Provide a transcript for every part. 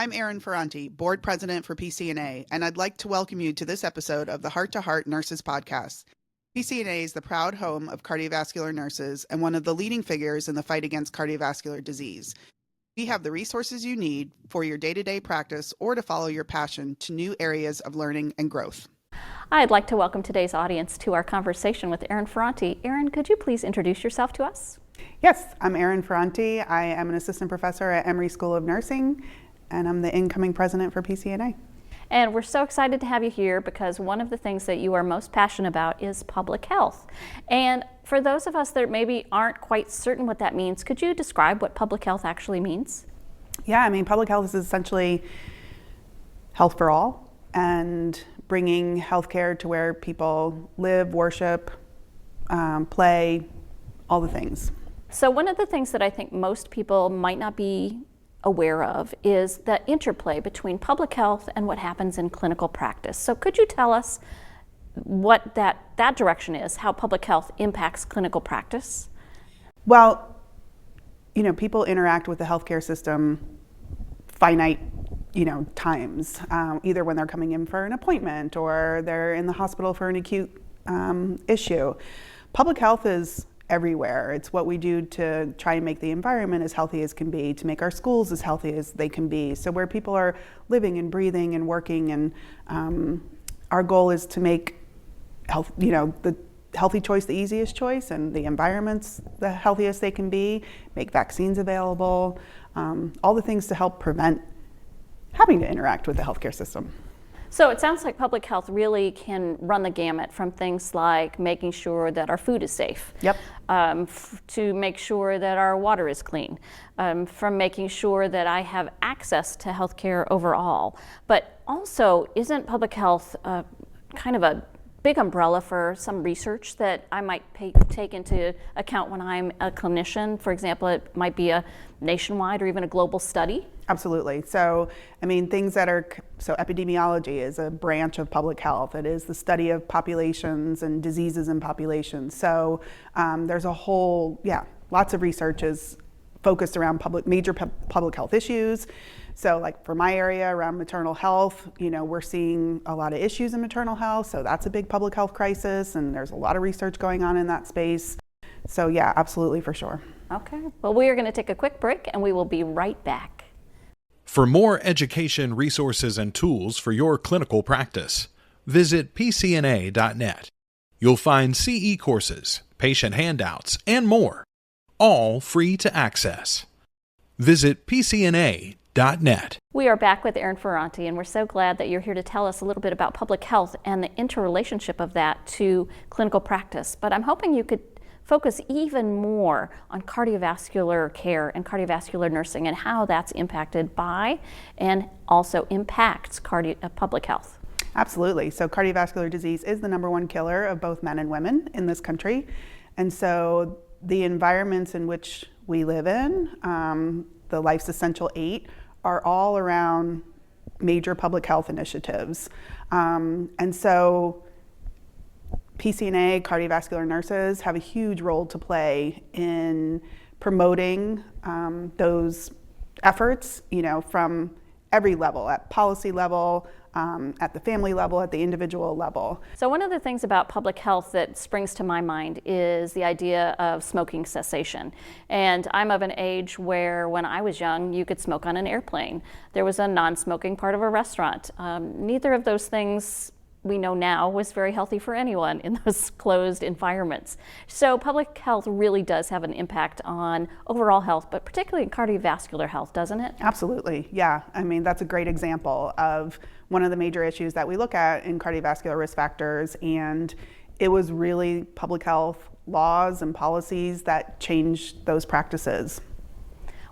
I'm Erin Ferranti, Board President for PCNA, and I'd like to welcome you to this episode of the Heart to Heart Nurses Podcast. PCNA is the proud home of cardiovascular nurses and one of the leading figures in the fight against cardiovascular disease. We have the resources you need for your day-to-day practice or to follow your passion to new areas of learning and growth. I'd like to welcome today's audience to our conversation with Erin Ferranti. Erin, could you please introduce yourself to us? Yes, I'm Erin Ferranti. I am an assistant professor at Emory School of Nursing, and I'm the incoming president for PCNA. And we're so excited to have you here because one of the things that you are most passionate about is public health. And for those of us that maybe aren't quite certain what that means, could you describe what public health actually means? Yeah, I mean, public health is essentially health for all and bringing healthcare to where people live, worship, play, all the things. So one of the things that I think most people might not be aware of is the interplay between public health and what happens in clinical practice. So could you tell us what that direction is, how public health impacts clinical practice? Well, people interact with the healthcare system finite, times, either when they're coming in for an appointment or they're in the hospital for an acute issue. Public health is everywhere. It's what we do to try and make the environment as healthy as can be, to make our schools as healthy as they can be. So where people are living and breathing and working, and our goal is to make health, the healthy choice the easiest choice, and the environments the healthiest they can be, make vaccines available, all the things to help prevent having to interact with the healthcare system. So it sounds like public health really can run the gamut from things like making sure that our food is safe, Yep. To make sure that our water is clean, from making sure that I have access to healthcare overall. But also, isn't public health kind of a big umbrella for some research that I might take into account when I'm a clinician? For example, it might be a nationwide or even a global study. Absolutely. So, things that are, epidemiology is a branch of public health. It is the study of populations and diseases in populations. So there's a whole, lots of research is focused around major public health issues. So like for my area around maternal health, we're seeing a lot of issues in maternal health. So that's a big public health crisis, and there's a lot of research going on in that space. So yeah, absolutely, for sure. Okay. Well, we are going to take a quick break and we will be right back. For more education, resources, and tools for your clinical practice, visit pcna.net. You'll find CE courses, patient handouts, and more, all free to access. Visit pcna.net. We are back with Erin Ferranti, and we're so glad that you're here to tell us a little bit about public health and the interrelationship of that to clinical practice. But I'm hoping you could focus even more on cardiovascular care and cardiovascular nursing and how that's impacted by and also impacts public health. Absolutely. So cardiovascular disease is the #1 killer of both men and women in this country. And so the environments in which we live in, the Life's Essential 8, are all around major public health initiatives. And so PCNA, cardiovascular nurses, have a huge role to play in promoting those efforts, from every level, at policy level, at the family level, at the individual level. So one of the things about public health that springs to my mind is the idea of smoking cessation. And I'm of an age where when I was young, you could smoke on an airplane. There was a non-smoking part of a restaurant. Neither of those things we know now was very healthy for anyone in those closed environments. So public health really does have an impact on overall health, but particularly in cardiovascular health, doesn't it? Absolutely, yeah. That's a great example of one of the major issues that we look at in cardiovascular risk factors, and it was really public health laws and policies that changed those practices.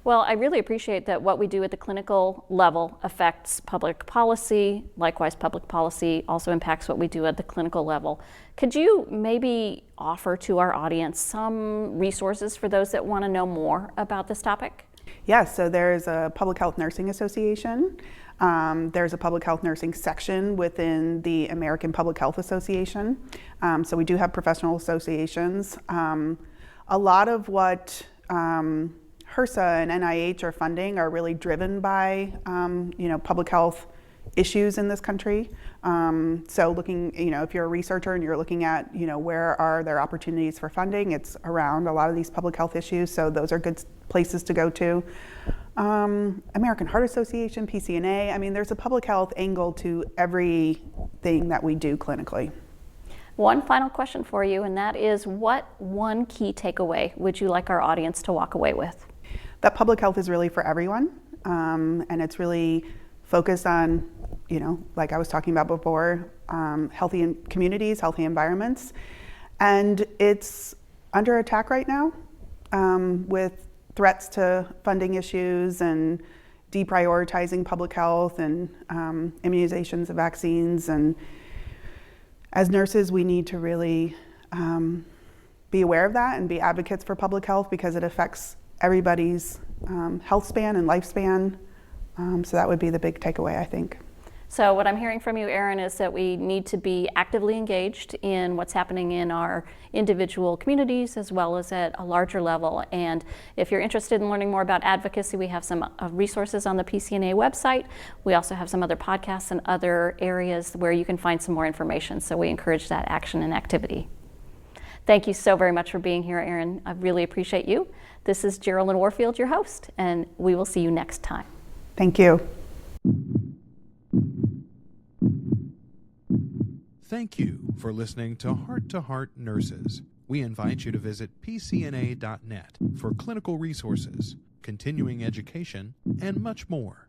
Well, I really appreciate that what we do at the clinical level affects public policy. Likewise, public policy also impacts what we do at the clinical level. Could you maybe offer to our audience some resources for those that want to know more about this topic? Yes, so there's a Public Health Nursing Association. There's a public health nursing section within the American Public Health Association. So we do have professional associations. A lot of what HRSA and NIH or funding are really driven by, public health issues in this country. So looking, if you're a researcher and you're looking at, where are there opportunities for funding, it's around a lot of these public health issues. So those are good places to go to. American Heart Association, PCNA. I mean, there's a public health angle to everything that we do clinically. One final question for you, and that is, what one key takeaway would you like our audience to walk away with? That public health is really for everyone, and it's really focused on, like I was talking about before, healthy communities, healthy environments, and it's under attack right now with threats to funding issues and deprioritizing public health and immunizations and vaccines. And as nurses, we need to really be aware of that and be advocates for public health, because it affects everybody's health span and lifespan. So that would be the big takeaway, I think. So what I'm hearing from you, Erin, is that we need to be actively engaged in what's happening in our individual communities as well as at a larger level. And if you're interested in learning more about advocacy, we have some resources on the PCNA website. We also have some other podcasts and other areas where you can find some more information. So we encourage that action and activity. Thank you so very much for being here, Erin. I really appreciate you. This is Geraldine Warfield, your host, and we will see you next time. Thank you. Thank you for listening to Heart to Heart Nurses. We invite you to visit pcna.net for clinical resources, continuing education, and much more.